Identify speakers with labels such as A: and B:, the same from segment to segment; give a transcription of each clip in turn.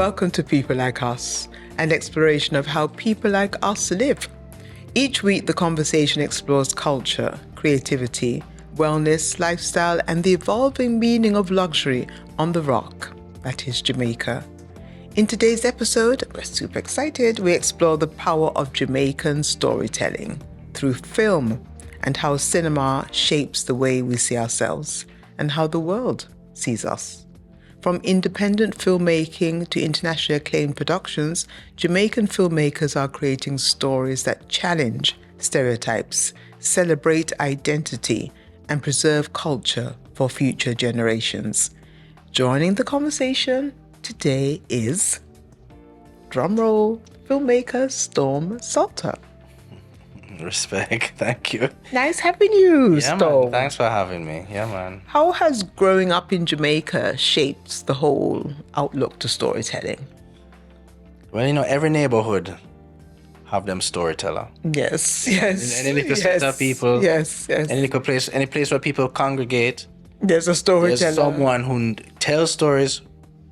A: Welcome to People Like Us, an exploration of how people like us live. Each week, the conversation explores culture, creativity, wellness, lifestyle, and the evolving meaning of luxury on the rock, that is Jamaica. In today's episode, we're super excited. We explore the power of Jamaican storytelling through film and how cinema shapes the way we see ourselves and how the world sees us. From independent filmmaking to internationally acclaimed productions, Jamaican filmmakers are creating stories that challenge stereotypes, celebrate identity, and preserve culture for future generations. Joining the conversation today is, drumroll, filmmaker Storm Saulter.
B: Respect, thank you.
A: Nice having you,
B: Yeah,
A: Storm.
B: man. Thanks for having me. Yeah, man.
A: How has growing up in Jamaica shaped the whole outlook to storytelling?
B: Well, every neighborhood have them storyteller.
A: Yes.
B: Any little set of people.
A: Yes.
B: Any place where people congregate.
A: There's a storyteller.
B: There's someone who tells stories,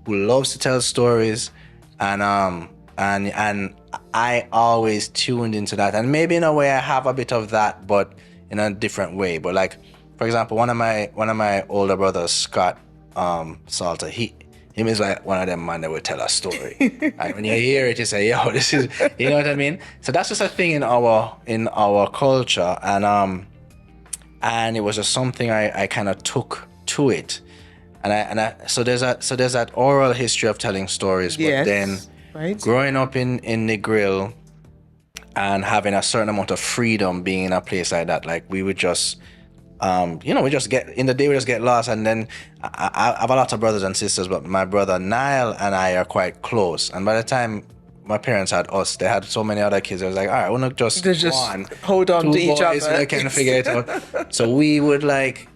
B: who loves to tell stories, and I always tuned into that. And maybe in a way I have a bit of that, but in a different way. But like, for example, one of my older brothers, Scott Saulter, him is like one of them man that will tell a story. And when you hear it, you say, yo, this is, you know what I mean? So that's just a thing in our culture. And it was just something I kind of took to it. So there's that oral history of telling stories, but
A: Yes.
B: then
A: Right.
B: growing up in Negril and having a certain amount of freedom being in a place like that, like we would just, we just get lost. And then I have a lot of brothers and sisters, but my brother Niall and I are quite close. And by the time my parents had us, they had so many other kids. I was like, all right, we're not just one.
A: Hold on to each other.
B: So they can figure it out. So we would like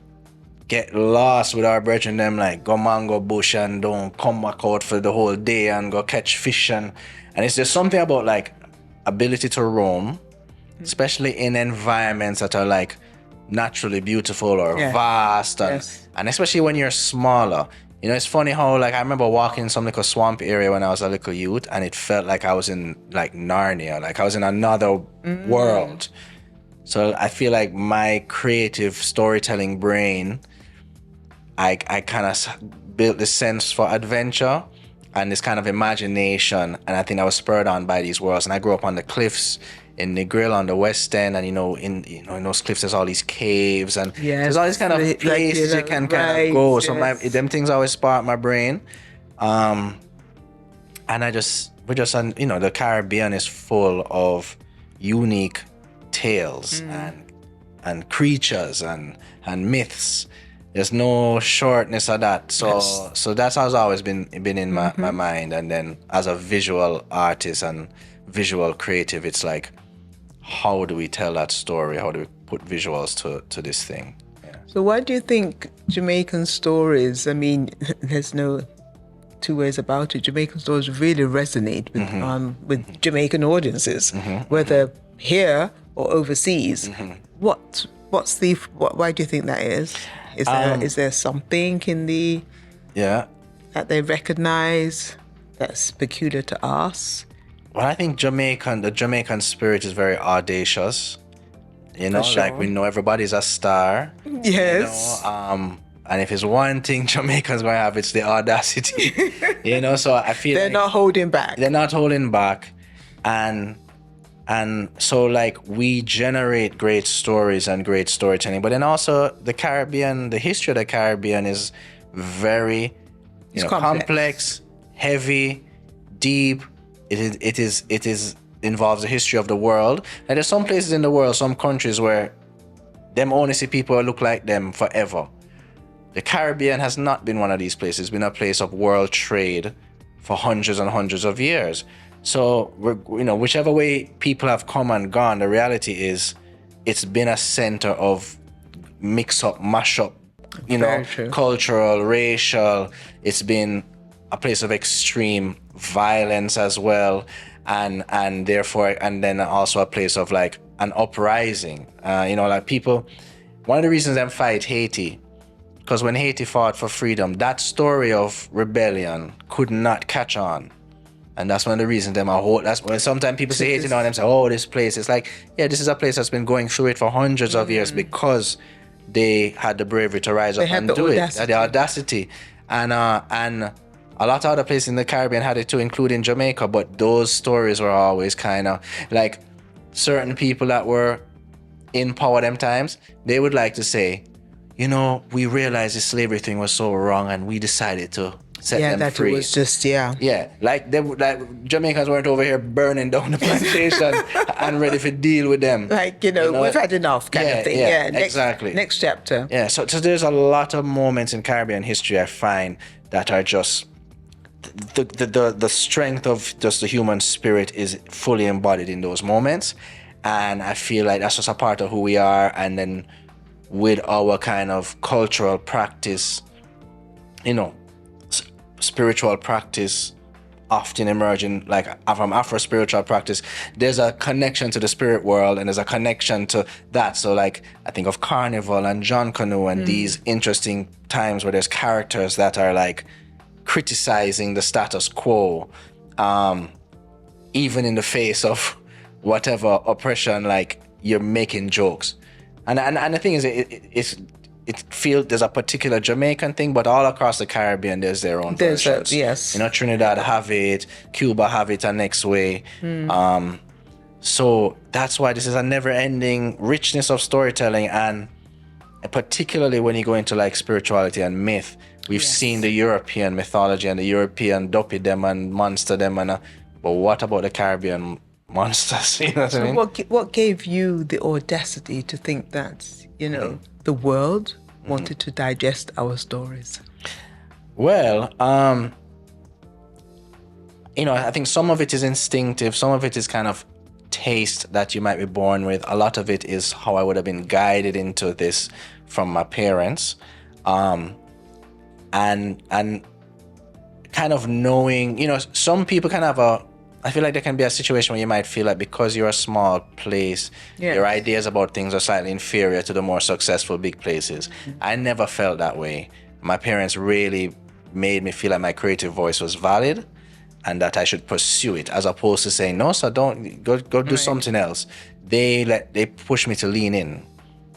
B: get lost with our brethren, them like go mango bush and don't come back out for the whole day and go catch fish, and it's just something about like ability to roam, especially in environments that are like naturally beautiful or vast, and especially when you're smaller. It's funny how like I remember walking in some little swamp area when I was a little youth, and it felt like I was in like Narnia, like I was in another world. So I feel like my creative storytelling brain, I kind of built this sense for adventure and this kind of imagination, and I think I was spurred on by these worlds. And I grew up on the cliffs in Negril on the west end, and in those cliffs there's all these caves, and there's all these kind of places you can kind of go. So them things always spark my brain, and the Caribbean is full of unique tales and creatures and myths. There's no shortness of that. So that's has always been in my mind. And then as a visual artist and visual creative, it's like, how do we tell that story? How do we put visuals to this thing? Yeah.
A: So why do you think Jamaican stories, I mean, there's no two ways about it, Jamaican stories really resonate with Jamaican audiences, whether here or overseas. Why do you think that is? Is there something in that they recognize that's peculiar to us?
B: Well, I think the Jamaican spirit is very audacious. Like we know everybody's a star.
A: Yes.
B: And if it's one thing Jamaicans gonna have, it's the audacity. So I feel
A: they're not holding back.
B: They're not holding back, and so like we generate great stories and great storytelling. But then also the Caribbean, the history of the Caribbean is very complex, heavy, deep. It is involves the history of the world. And there's some places in the world, some countries where them only see people who look like them forever. The Caribbean has not been one of these places. It's been a place of world trade for hundreds and hundreds of years. So, whichever way people have come and gone, the reality is it's been a center of mix-up, mash-up, cultural, racial. It's been a place of extreme violence as well. And therefore, and then also a place of like an uprising. Like people, one of the reasons them fight Haiti, because when Haiti fought for freedom, that story of rebellion could not catch on. And that's one of the reasons that's why sometimes people say hating on them, say, oh, this place. It's like, yeah, this is a place that's been going through it for hundreds of years because they had the bravery to rise up and do it. The audacity. And a lot of other places in the Caribbean had it too, including Jamaica, but those stories were always kind of like certain people that were in power them times, they would like to say, you know, we realized the slavery thing was so wrong and we decided to set them free.
A: It was just,
B: like Jamaicans weren't over here burning down the plantation and ready for deal with them.
A: Like, you know, we've had enough kind of thing. Yeah,
B: exactly.
A: Next chapter.
B: Yeah, so there's a lot of moments in Caribbean history I find that are just the strength of just the human spirit is fully embodied in those moments. And I feel like that's just a part of who we are. And then with our kind of cultural practice, you know, spiritual practice often emerging, like from Afro spiritual practice, there's a connection to the spirit world and there's a connection to that. So like I think of Carnival and John Canoe and these interesting times where there's characters that are like criticizing the status quo, even in the face of whatever oppression, like you're making jokes. And the thing is, it feels there's a particular Jamaican thing, but all across the Caribbean there's their own versions.
A: Yes.
B: You know, Trinidad have it, Cuba have it, and next way. So that's why this is a never-ending richness of storytelling, and particularly when you go into like spirituality and myth, we've seen the European mythology and the European dopey them and monster them, but what about the Caribbean monsters? You know what I mean?
A: What gave you the audacity to think that, you know, the world wanted to digest our stories?
B: Well, you know, I think some of it is instinctive, some of it is kind of taste that you might be born with. A lot of it is how I would have been guided into this from my parents, and kind of knowing, you know, some people kind of I feel like there can be a situation where you might feel like because you're a small place, your ideas about things are slightly inferior to the more successful big places. I never felt that way. My parents really made me feel like my creative voice was valid and that I should pursue it, as opposed to saying, no, sir, don't go do something else. They push me to lean in.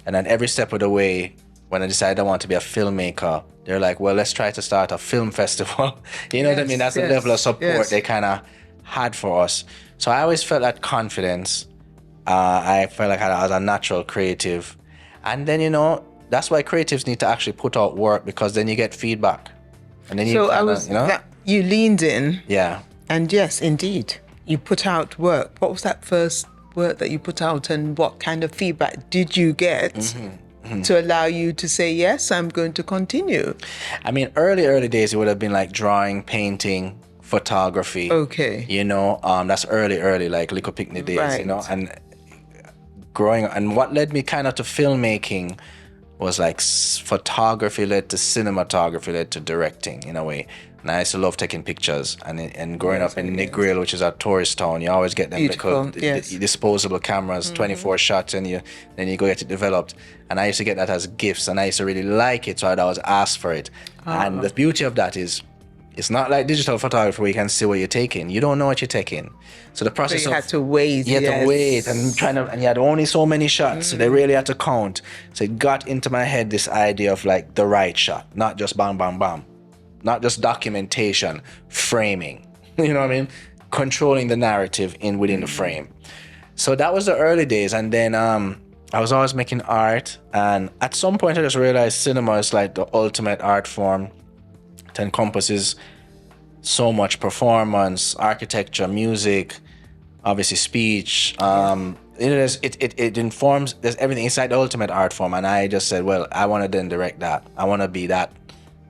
B: And then every step of the way, when I decided I want to be a filmmaker, they're like, well, let's try to start a film festival. You know what I mean? That's the level of support they kind of had for us. So I always felt that confidence. I felt like I was a natural creative. And then, you know, that's why creatives need to actually put out work, because then you get feedback. And then
A: you leaned in.
B: Yeah.
A: And yes, indeed, you put out work. What was that first work that you put out, and what kind of feedback did you get to allow you to say, yes, I'm going to continue?
B: I mean, early days, it would have been like drawing, painting, photography.
A: Okay.
B: You know, that's early, like Little Picnic days, you know, and growing. And what led me kind of to filmmaking was like photography led to cinematography, led to directing in a way. And I used to love taking pictures. And growing up in Negril, which is a tourist town, you always get them because the disposable cameras, 24 shots, and then you go get it developed. And I used to get that as gifts, and I used to really like it, so I'd always ask for it. And the beauty of that is, it's not like digital photography where you can see what you're taking. You don't know what you're taking. So the process
A: had to wait.
B: You had to wait and you had only so many shots. So they really had to count. So it got into my head this idea of like the right shot, not just bam, bam, bam. Not just documentation, framing. You know what I mean? Controlling the narrative within the frame. So that was the early days. And then I was always making art. And at some point I just realized cinema is like the ultimate art form. It encompasses so much: performance, architecture, music, obviously speech. It informs. There's everything inside the ultimate art form. And I just said, well, I want to then direct that. I want to be that.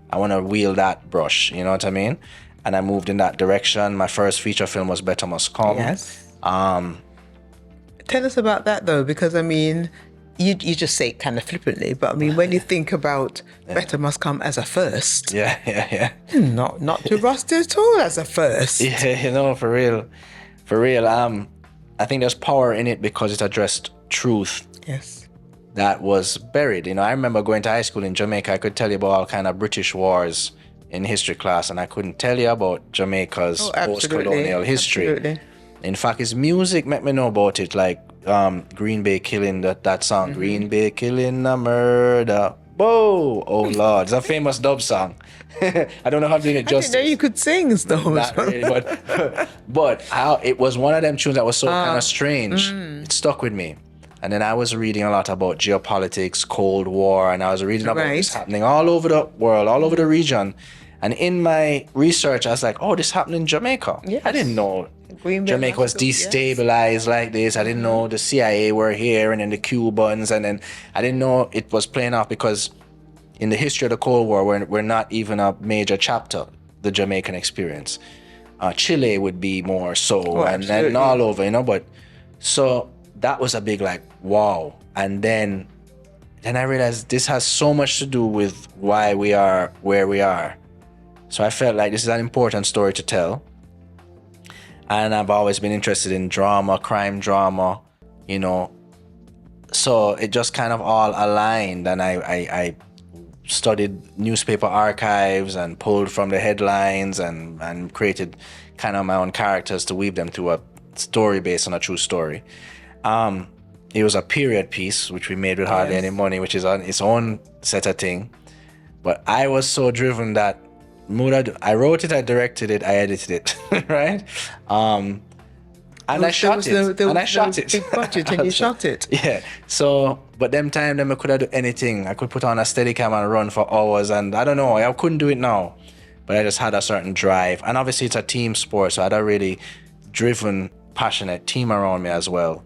B: I want to wield that brush. You know what I mean? And I moved in that direction. My first feature film was Better Must Come.
A: Yes. Tell us about that though, because I mean, you just say it kind of flippantly, but I mean, when you think about Better Must Come as a first, not too rusty at all as a first.
B: Yeah, you know, for real. I think there's power in it because it addressed truth.
A: Yes. That
B: was buried. You know, I remember going to high school in Jamaica. I could tell you about all kind of British wars in history class, and I couldn't tell you about Jamaica's post-colonial history.
A: Absolutely.
B: In fact, his music made me know about it, like Green Bay Killing, that song, Green Bay Killing a Murder. Whoa! Oh Lord, it's a famous dub song. I don't know how to do it justice.
A: I didn't know you could sing, Storm.
B: Not really, but it was one of them tunes that was so kind of strange. It stuck with me. And then I was reading a lot about geopolitics, Cold War, and I was reading about this happening all over the world, all over the region. And in my research, I was like, oh, this happened in Jamaica.
A: Yes.
B: I didn't know Jamaica was destabilized like this. I didn't know the CIA were here, and then the Cubans, and then I didn't know it was playing off because in the history of the Cold War, we're not even a major chapter, the Jamaican experience. Chile would be more so, and all over, but so that was a big like, wow. And then I realized this has so much to do with why we are where we are. So I felt like this is an important story to tell. And I've always been interested in drama, crime drama, So it just kind of all aligned, and I studied newspaper archives and pulled from the headlines and created kind of my own characters to weave them through a story based on a true story. It was a period piece, which we made with hardly any money, which is on its own set of thing. But I was so driven that I wrote it, I directed it, I edited it, right? And I shot it.
A: Big budget, and you shot it.
B: Yeah. So, but them I could have do anything. I could put on a Steadicam and run for hours, and I don't know, I couldn't do it now. But I just had a certain drive. And obviously it's a team sport, so I had a really driven, passionate team around me as well.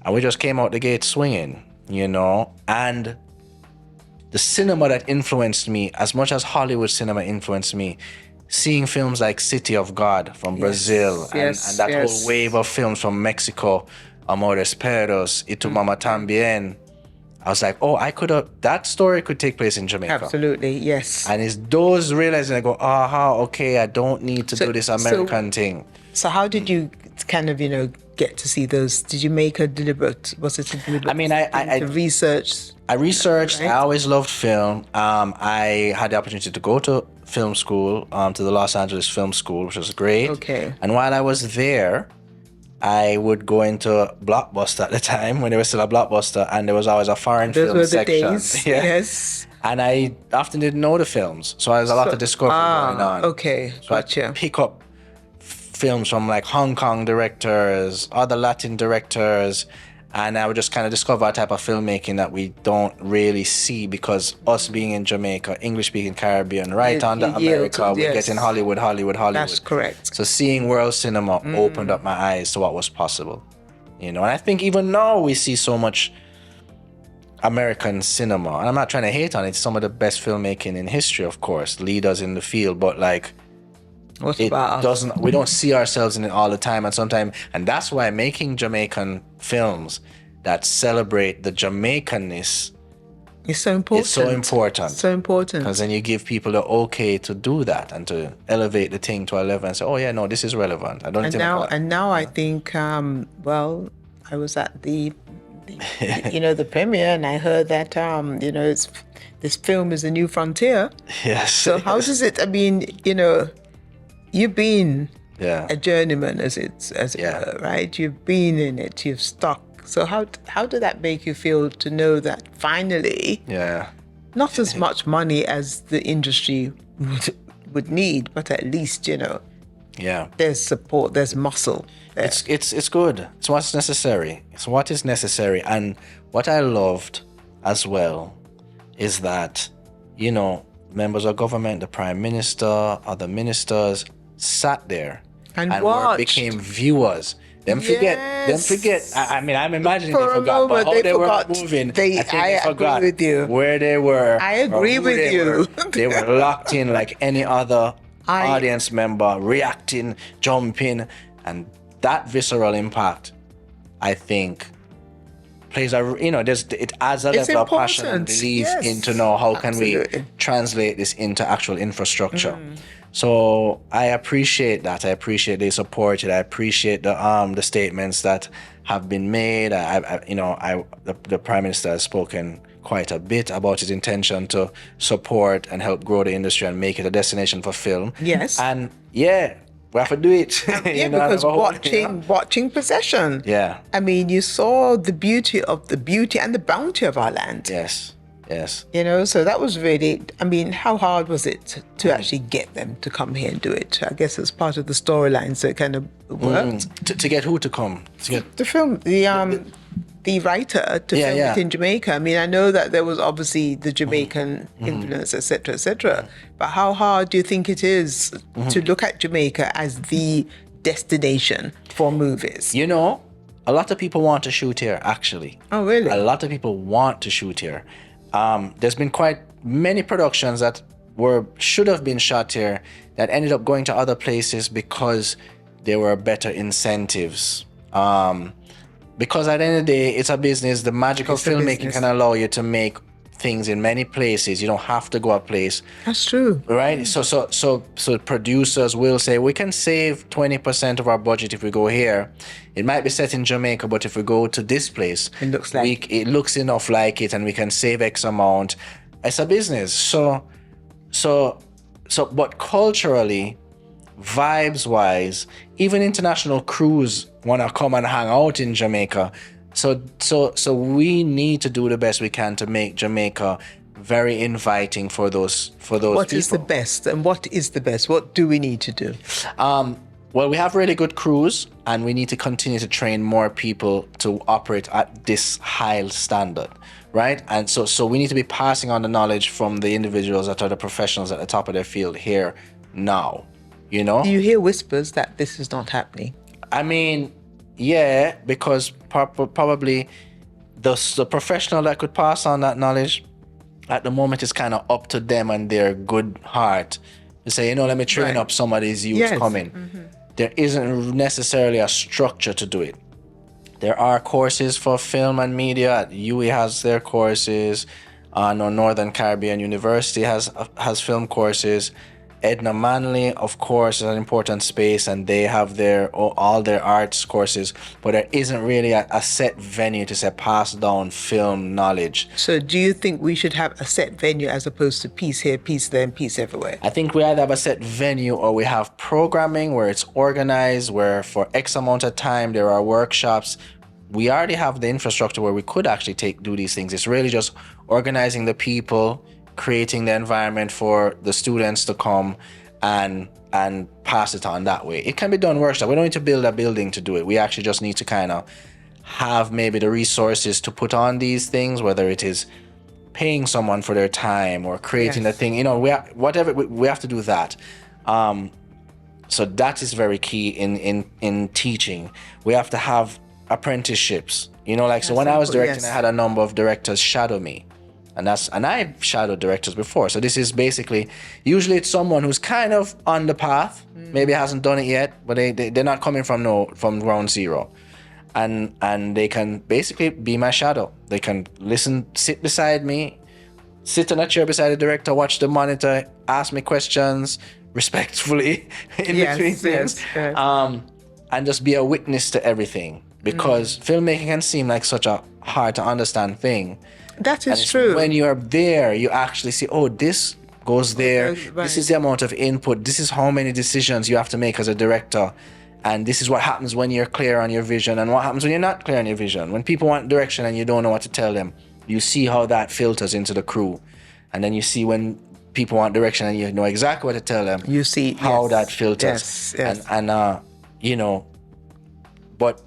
B: And we just came out the gate swinging, and the cinema that influenced me, as much as Hollywood cinema influenced me, seeing films like City of God from Brazil and that whole wave of films from Mexico, Amores Perros, Y Tu Mama Tambien, I was like, oh, that story could take place in Jamaica.
A: Absolutely, yes.
B: And it's those realizing, I go, okay, I don't need to do this American thing.
A: So how did you kind of, get to see those? Did you make a deliberate, was it a deliberate
B: I
A: research?
B: I researched, right? I always loved film. I had the opportunity to go to film school, to the Los Angeles Film School, which was great.
A: Okay.
B: And while I was there, I would go into Blockbuster at the time, when there was still a Blockbuster, and there was always a foreign film section.
A: Days. Yeah. Yes.
B: And I often didn't know the films, so there was a lot of discovery going on.
A: Okay,
B: so
A: gotcha.
B: I'd pick up films from like Hong Kong directors, other Latin directors, and I would just kind of discover a type of filmmaking that we don't really see, because us being in Jamaica, English-speaking Caribbean, right under America, we get in Hollywood.
A: That's correct.
B: So seeing world cinema opened up my eyes to what was possible, And I think even now we see so much American cinema, and I'm not trying to hate on it. It's some of the best filmmaking in history, of course, leaders in the field, but like, we don't see ourselves in it all the time, and that's why making Jamaican films that celebrate the Jamaicanness
A: is so important.
B: It's so important.
A: So important.
B: Because then you give people the okay to do that and to elevate the thing to a level and say, oh yeah, no, this is relevant.
A: And now I think, I was at the the premiere, and I heard that this film is a new frontier.
B: Yes.
A: So how does it? I mean, you've been a journeyman, as it were, right? You've been in it. You've stuck. So how did that make you feel to know that finally, not as much money as the industry would need, but at least there's support, there's muscle there.
B: It's good. It's what's necessary. It's what is necessary. And what I loved as well is that members of government, the Prime Minister, other ministers sat there and became viewers. Them forget. I mean, I'm imagining they forgot, but how they were moving. I think they forgot
A: agree with you.
B: Where they were.
A: I agree with you.
B: They were locked in like any other audience member, reacting, jumping, and that visceral impact, I think, plays it adds a level of passion and belief into know how can we translate this into actual infrastructure. So I appreciate that. I appreciate they support it. I appreciate the statements that have been made. The Prime Minister has spoken quite a bit about his intention to support and help grow the industry and make it a destination for film.
A: Yes.
B: And yeah, we have to do it.
A: Yeah, because watching Possession.
B: Yeah.
A: I mean, you saw the beauty and the bounty of our land.
B: Yes. Yes.
A: So that was really, I mean, how hard was it to actually get them to come here and do it? I guess it's part of the storyline, so it kind of worked.
B: To get who to come? To get
A: the film, the writer to film it in Jamaica. I mean, I know that there was obviously the Jamaican influence, etc., etc. But how hard do you think it is to look at Jamaica as the destination for movies?
B: A lot of people want to shoot here, actually.
A: Oh, really?
B: A lot of people want to shoot here. There's been quite many productions that should have been shot here that ended up going to other places because there were better incentives. Because at the end of the day, it's a business. The magic of filmmaking can allow you to make things in many places. You don't have to go a place.
A: That's true.
B: Right? So producers will say, we can save 20% of our budget if we go here. It might be set in Jamaica, but if we go to this place, it looks enough like it, and we can save X amount. It's a business. But culturally, vibes-wise, even international crews want to come and hang out in Jamaica. So we need to do the best we can to make Jamaica very inviting for those people.
A: What is the best, and what is the best? What do we need to do?
B: Well, we have really good crews, and we need to continue to train more people to operate at this high standard, right? And so we need to be passing on the knowledge from the individuals that are the professionals at the top of their field here now, Do
A: you hear whispers that this is not happening?
B: I mean, yeah, because probably the professional that could pass on that knowledge at the moment is kind of up to them and their good heart to say, let me train up some of these youths coming. There isn't necessarily a structure to do it. There are courses for film and media. UE has their courses. Northern Caribbean University has film courses. Edna Manley, of course, is an important space, and they have all their arts courses, but there isn't really a set venue to say pass down film knowledge.
A: So do you think we should have a set venue as opposed to piece here, piece there, and piece everywhere?
B: I think we either have a set venue or we have programming where it's organized, where for X amount of time there are workshops. We already have the infrastructure where we could actually do these things. It's really just organizing the people, creating the environment for the students to come and pass it on that way. It can be done workshop. We don't need to build a building to do it. We actually just need to kind of have maybe the resources to put on these things, whether it is paying someone for their time or creating the thing. We have to do that. So that is very key in teaching. We have to have apprenticeships. So when I was directing, I had a number of directors shadow me. And I've shadowed directors before. So this is basically, usually it's someone who's kind of on the path, maybe hasn't done it yet, but they're not coming from ground zero. And they can basically be my shadow. They can sit beside me, sit in a chair beside the director, watch the monitor, ask me questions respectfully in between things. And just be a witness to everything. Because filmmaking can seem like such a hard to understand thing.
A: That is true.
B: When you are there, you actually see, this goes there. Right. This is the amount of input. This is how many decisions you have to make as a director. And this is what happens when you're clear on your vision and what happens when you're not clear on your vision. When people want direction and you don't know what to tell them, you see how that filters into the crew. And then you see when people want direction and you know exactly what to tell them.
A: You see
B: how that filters.
A: Yes.
B: But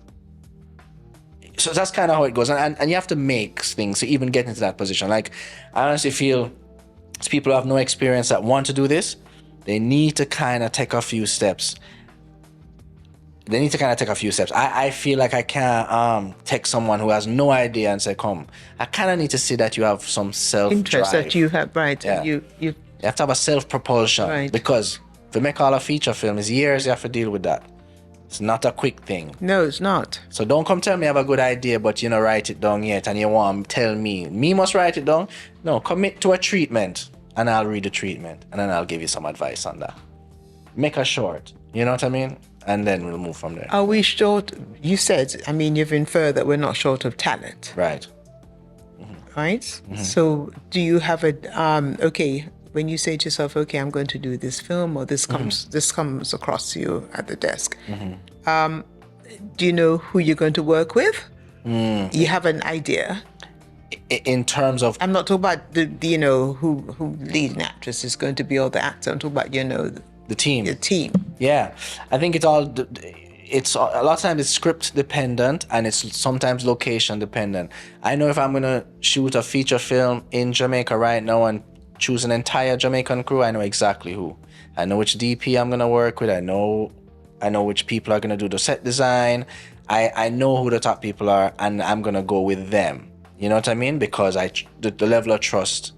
B: so that's kind of how it goes. And you have to make things to even get into that position. Like, I honestly feel it's people who have no experience that want to do this, they need to kind of take a few steps. I feel like I can't take someone who has no idea and say, come. I kind of need to see that you have some
A: interest that you have, right?
B: Yeah.
A: You
B: have to have a self-propulsion.
A: Right.
B: Because to make all a feature film is years you have to deal with that. It's not a quick thing.
A: No, it's not.
B: So don't come tell me I have a good idea, but you don't write it down yet, and you want to tell me must write it down. No, commit to a treatment, and I'll read the treatment, and then I'll give you some advice on that. Make a short, you know what I mean? And then we'll move from there.
A: Are we short? You said, you've inferred that we're not short of talent.
B: Right.
A: right? So do you have okay, when you say to yourself, okay, I'm going to do this film, or this comes across to you at the desk, do you know who you're going to work with? You have an idea?
B: In terms of,
A: I'm not talking about who leading actress is going to be, or the actor. I'm talking about
B: the team.
A: your team.
B: Yeah, I think it's a lot of times it's script dependent, and it's sometimes location dependent. I know if I'm gonna shoot a feature film in Jamaica right now and choose an entire Jamaican crew, I know exactly who. I know which DP I'm gonna work with. I know which people are gonna do the set design. I know who the top people are, and I'm gonna go with them. You know what I mean? Because the level of trust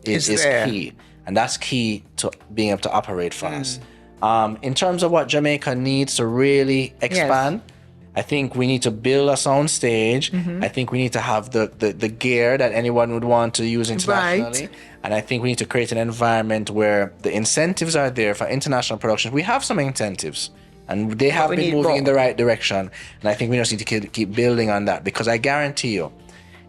B: is key, and that's key to being able to operate fast. In terms of what Jamaica needs to really expand, I think we need to build a sound stage. I think we need to have the gear that anyone would want to use internationally.
A: Right.
B: And I think we need to create an environment where the incentives are there for international production. We have some incentives, and they have been moving in the right direction. And I think we just need to keep building on that, because I guarantee you,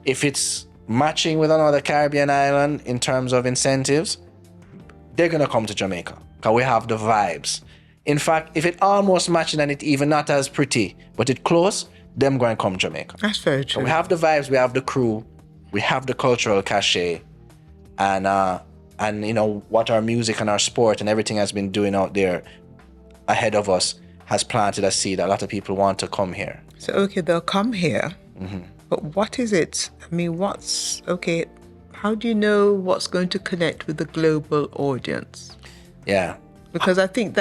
B: if it's matching with another Caribbean island in terms of incentives, they're going to come to Jamaica, because we have the vibes. In fact, if it almost matching and it even not as pretty, but it close, them going to come Jamaica.
A: That's very true.
B: So we have the vibes, we have the crew, we have the cultural cachet, and what our music and our sport and everything has been doing out there ahead of us has planted a seed. A lot of people want to come here.
A: So okay, they'll come here, but what is it? I mean, how do you know what's going to connect with the global audience?
B: Yeah.
A: Because I think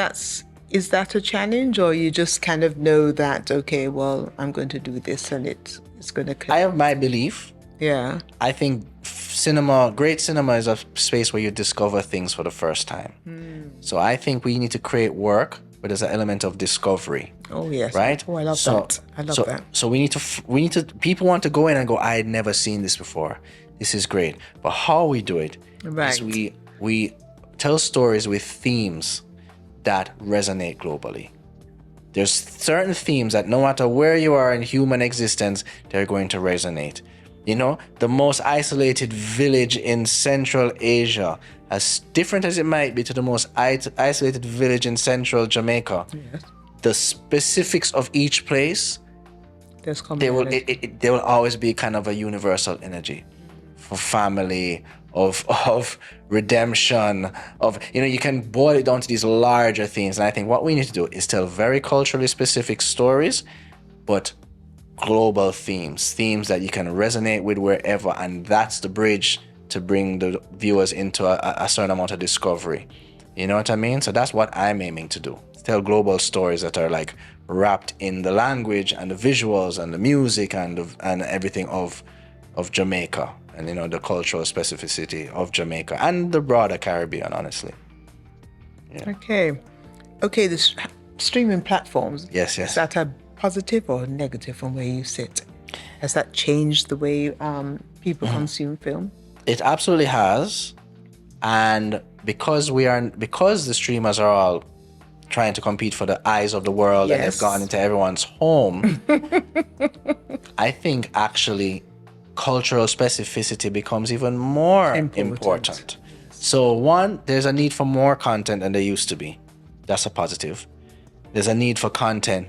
A: is that a challenge, or you just kind of know that, okay, well, I'm going to do this and it's going to connect?
B: I have my belief.
A: Yeah.
B: I think great cinema is a space where you discover things for the first time. So I think we need to create work where there's an element of discovery.
A: Oh yes.
B: Right?
A: Oh, I love that. I love that.
B: So we need to, people want to go in and go, I had never seen this before. This is great. But how we do it is we tell stories with themes that resonate globally. There's certain themes that no matter where you are in human existence, they're going to resonate. The most isolated village in Central Asia, as different as it might be to the most isolated village in Central Jamaica, the specifics of each place, they will always be kind of a universal energy for family, of redemption, you can boil it down to these larger themes. And I think what we need to do is tell very culturally specific stories, but global themes that you can resonate with wherever, and that's the bridge to bring the viewers into a certain amount of discovery. You know what I mean? So that's what I'm aiming to do. Tell global stories that are like wrapped in the language and the visuals and the music and everything of Jamaica, and the cultural specificity of Jamaica and the broader Caribbean, honestly. Yeah.
A: Okay, the streaming platforms.
B: Yes.
A: Is that a positive or negative from where you sit? Has that changed the way people consume film?
B: It absolutely has, and because the streamers are all trying to compete for the eyes of the world, and they've gone into everyone's home, I think actually cultural specificity becomes even more important. So one, there's a need for more content than there used to be. That's a positive. There's a need for content.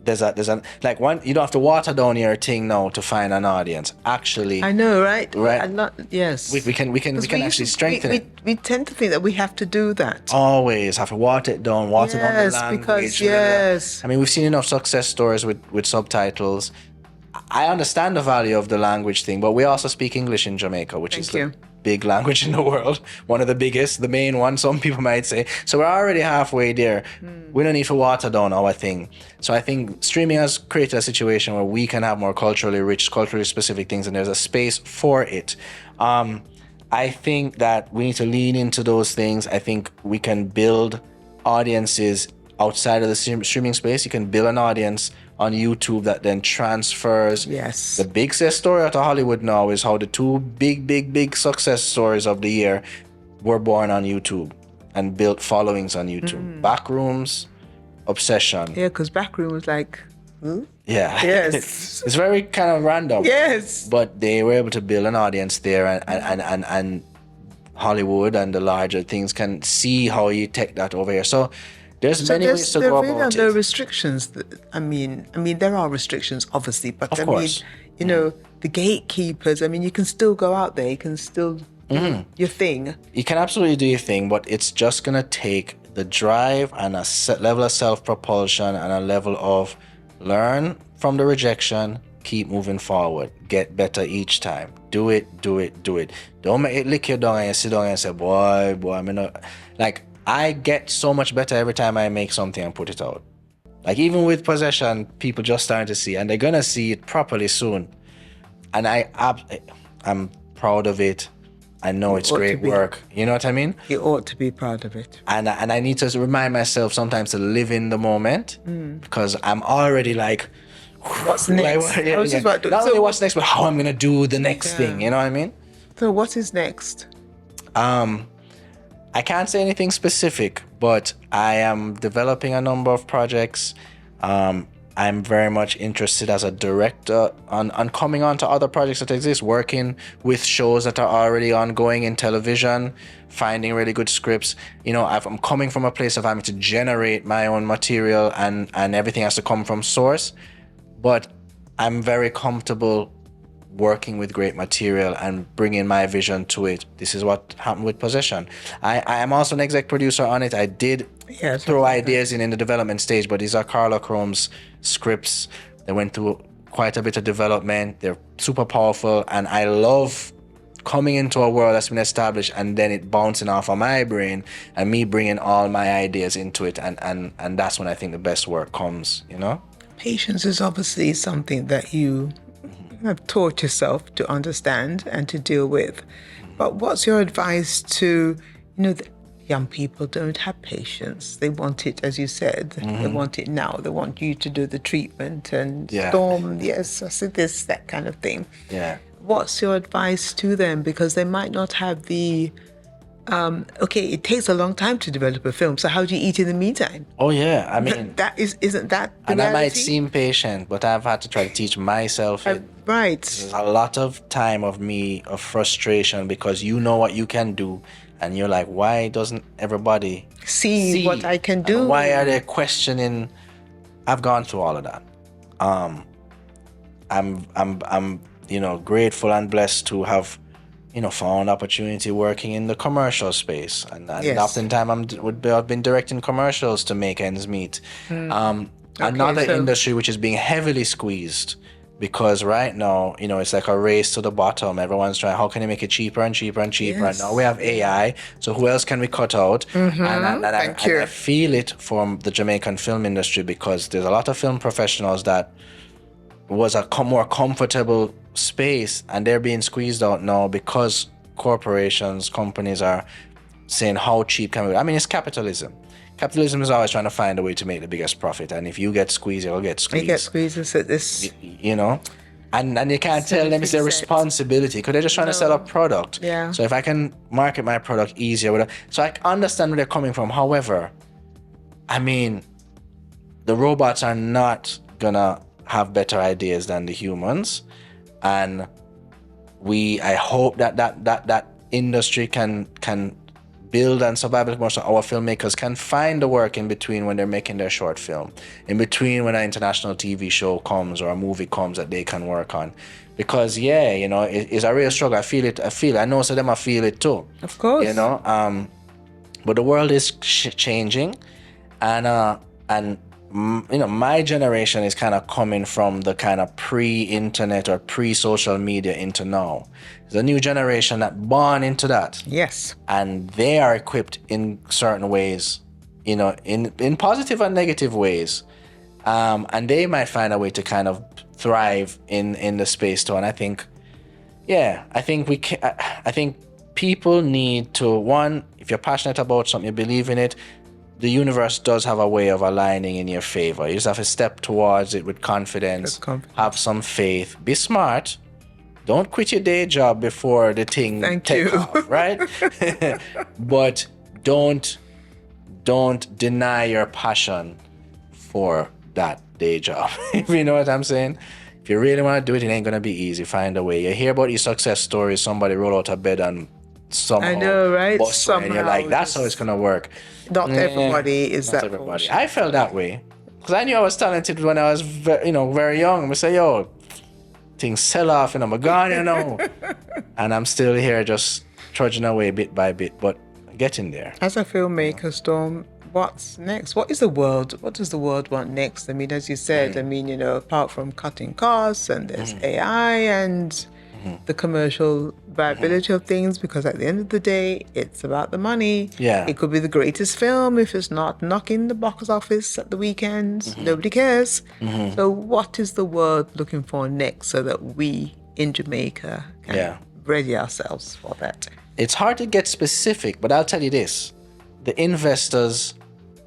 B: There's a like one, you don't have to water down your thing now to find an audience. Actually,
A: I know, right?
B: Right.
A: Yes.
B: We can actually strengthen it.
A: We tend to think that we have to do that.
B: Always have to water it down, water down the language.
A: Because
B: I mean, we've seen enough success stories with subtitles. I understand the value of the language thing, but we also speak English in Jamaica, which is the big language in the world. One of the biggest, the main one, some people might say. So we're already halfway there. We don't need to water down our thing. So I think streaming has created a situation where we can have more culturally rich, culturally specific things, and there's a space for it. I think that we need to lean into those things. I think we can build audiences outside of the streaming space. You can build an audience on YouTube that then transfers.
A: Yes.
B: The big success story out of Hollywood now is how the two big success stories of the year were born on YouTube and built followings on YouTube. Backrooms, Obsession.
A: Yeah, because Backroom was like
B: Yeah.
A: Yes.
B: It's very kind of random.
A: Yes.
B: But they were able to build an audience there, and Hollywood and the larger things can see how you take that over here. So there's many ways to
A: there
B: go
A: really are
B: about
A: no
B: it.
A: restrictions. I mean, there are restrictions, obviously, but
B: Of
A: I
B: course.
A: mean, you know, the gatekeepers. I mean, you can still go out there. You can still do your thing.
B: You can absolutely do your thing, but it's just gonna take the drive and a level of self-propulsion and a level of learn from the rejection, keep moving forward, get better each time. Do it. Don't make it lick you down and you sit down and say, boy, I mean, like, I get so much better every time I make something and put it out. Like, even with Possession, people just starting to see, and they're gonna see it properly soon. And I'm proud of it. I know it's great work. You know what I mean?
A: You ought to be proud of it.
B: And I need to remind myself sometimes to live in the moment, because I'm already like,
A: what's next?
B: Like, Not only what's next, but how I'm gonna do the next thing. You know what I mean?
A: So what is next?
B: I can't say anything specific, but I am developing a number of projects. I'm very much interested as a director on coming on to other projects that exist, working with shows that are already ongoing in television, finding really good scripts. You know, I'm coming from a place of having to generate my own material, and everything has to come from source. But I'm very comfortable working with great material and bringing my vision to it. This is what happened with Possession. I am also an exec producer on it. I did throw ideas in the development stage, but these are Carla Chrome's scripts. They went through quite a bit of development. They're super powerful, and I love coming into a world that's been established and then it bouncing off of my brain and me bringing all my ideas into it, and that's when I think the best work comes, you know?
A: Patience is obviously something that you have taught yourself to understand and to deal with. But what's your advice to, young people don't have patience. They want it, as you said, they want it now. They want you to do the treatment and Storm, yes, I said this, that kind of thing.
B: Yeah.
A: What's your advice to them? Because they might not have the it takes a long time to develop a film. So how do you eat in the meantime?
B: Oh yeah, I mean
A: isn't that the
B: and
A: reality?
B: I might seem patient, but I've had to try to teach myself it.
A: Right.
B: There's a lot of time of frustration, because you know what you can do, and you're like, why doesn't everybody
A: see what I can do?
B: And why are they questioning? I've gone through all of that. I'm grateful and blessed to have found opportunity working in the commercial space, and oftentimes I've been directing commercials to make ends meet. Another industry which is being heavily squeezed, because right now, it's like a race to the bottom. Everyone's trying, how can you make it cheaper and cheaper and cheaper? Yes. And now we have AI, so who else can we cut out? And I feel it from the Jamaican film industry, because there's a lot of film professionals that was a more comfortable space, and they're being squeezed out now because companies are saying, how cheap can we? I mean, it's capitalism. Capitalism is always trying to find a way to make the biggest profit, and if you get squeezed, you'll get squeezed.
A: You get squeezed at this,
B: and you can't tell them it's their responsibility, because they're just trying to sell a product.
A: Yeah.
B: So if I can market my product easier, so I understand where they're coming from. However, I mean, the robots are not gonna have better ideas than the humans, and I hope that industry can build and survive, so our filmmakers can find the work in between when they're making their short film, in between when an international TV show comes or a movie comes that they can work on. Because it's a real struggle. I feel it. I know some of them I feel it too.
A: Of course.
B: But the world is changing, and my generation is kind of coming from the kind of pre-internet or pre-social media into now. There's a new generation that born into that.
A: Yes.
B: And they are equipped in certain ways, in positive and negative ways. And they might find a way to kind of thrive in the space too. And I think people need to, one, if you're passionate about something, you believe in it, the universe does have a way of aligning in your favor. You just have to step towards it with confidence, have some faith, be smart. Don't quit your day job before the thing takes off, right? But don't deny your passion for that day job. If you know what I'm saying. If you really want to do it, it ain't gonna be easy. Find a way. You hear about these success stories, somebody roll out of bed and somehow
A: I know, right?
B: bust away, and you're like,
A: Somehow
B: that's how it's
A: just-
B: gonna work.
A: Not everybody is
B: Not
A: that
B: everybody.
A: fortunate.
B: I felt that way because I knew I was talented when I was very young. I say, yo, things sell off and I'm gone, and I'm still here just trudging away bit by bit, but getting there.
A: As a filmmaker, Storm, what's next? What does the world want next? I mean, as you said, apart from cutting costs and there's AI and the commercial viability of things, because at the end of the day, it's about the money.
B: Yeah.
A: It could be the greatest film. If it's not knocking the box office at the weekends, nobody cares. So what is the world looking for next so that we in Jamaica can ready ourselves for that?
B: It's hard to get specific, but I'll tell you this. The investors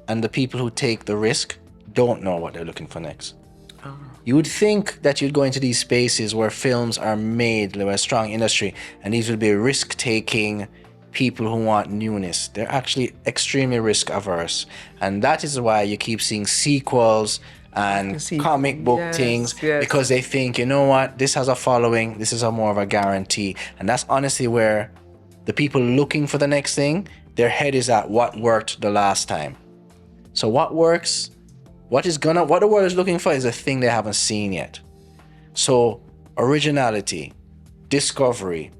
B: and the people who take the risk don't know what they're looking for next. You would think that you'd go into these spaces where films are made, where a strong industry, and these would be risk-taking people who want newness. They're actually extremely risk-averse. And that is why you keep seeing sequels and comic book things, because they think, you know what, this has a following, this is a more of a guarantee. And that's honestly where the people looking for the next thing, their head is at what worked the last time. So what works, what the world is looking for is a thing they haven't seen yet. So originality, discovery.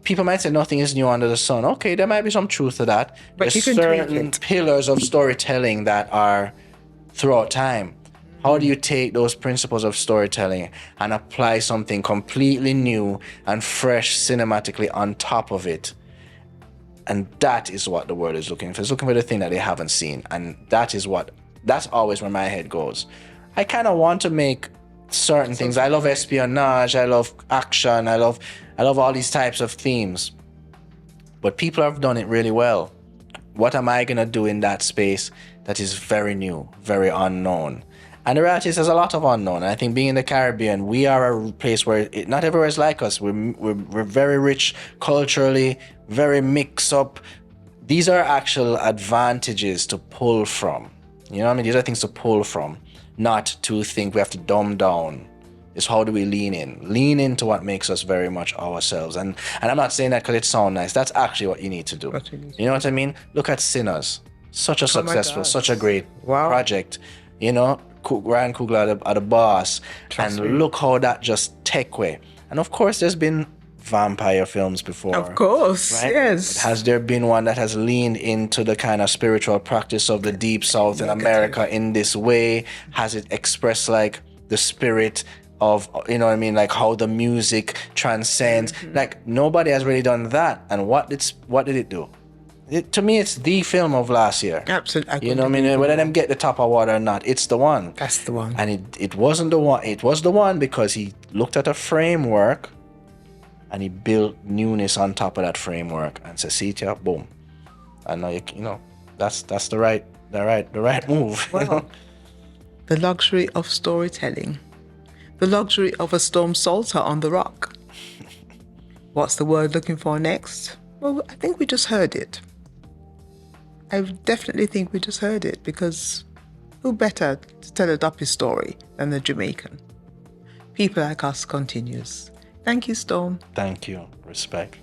B: People might say nothing is new under the sun. Okay, there might be some truth to that.
A: But
B: There's
A: you can
B: certain
A: tweak it.
B: pillars of storytelling that are throughout time. How do you take those principles of storytelling and apply something completely new and fresh cinematically on top of it? And that is what the world is looking for. It's looking for the thing that they haven't seen. And that's always where my head goes. I kind of want to make certain things. I love espionage, I love action, I love all these types of themes. But people have done it really well. What am I going to do in that space that is very new, very unknown? And the reality is there's a lot of unknown. And I think being in the Caribbean, we are a place where not everywhere is like us. We're very rich culturally, very mixed up. These are actual advantages to pull from. You know what I mean? These are things to pull from, not to think we have to dumb down. It's how do we lean in? Lean into what makes us very much ourselves. And I'm not saying that because it sounds nice. That's actually what you need to do. You know what I mean? Look at Sinners. Such a successful, such a great project. Ryan Coogler are the boss. And look how that just take away. And of course, there's been vampire films before.
A: Of course,
B: right?
A: yes.
B: Has there been one that has leaned into the kind of spiritual practice of the Deep South in America in this way? Has it expressed like the spirit of, like how the music transcends? Like nobody has really done that. And what did it do? To me, it's the film of last year.
A: Absolutely.
B: You know what I mean? Whether them get the top award or not, it's the one.
A: That's the one.
B: And it wasn't the one. It was the one because he looked at a framework and he built newness on top of that framework and said, see it here, boom. And now that's the right move.
A: Well, the luxury of storytelling, the luxury of a Storm Saulter on the rock. What's the word looking for next? Well, I think we just heard it. I definitely think we just heard it, because who better to tell a Duppy story than the Jamaican? People Like Us continues. Thank you, Storm.
B: Thank you. Respect.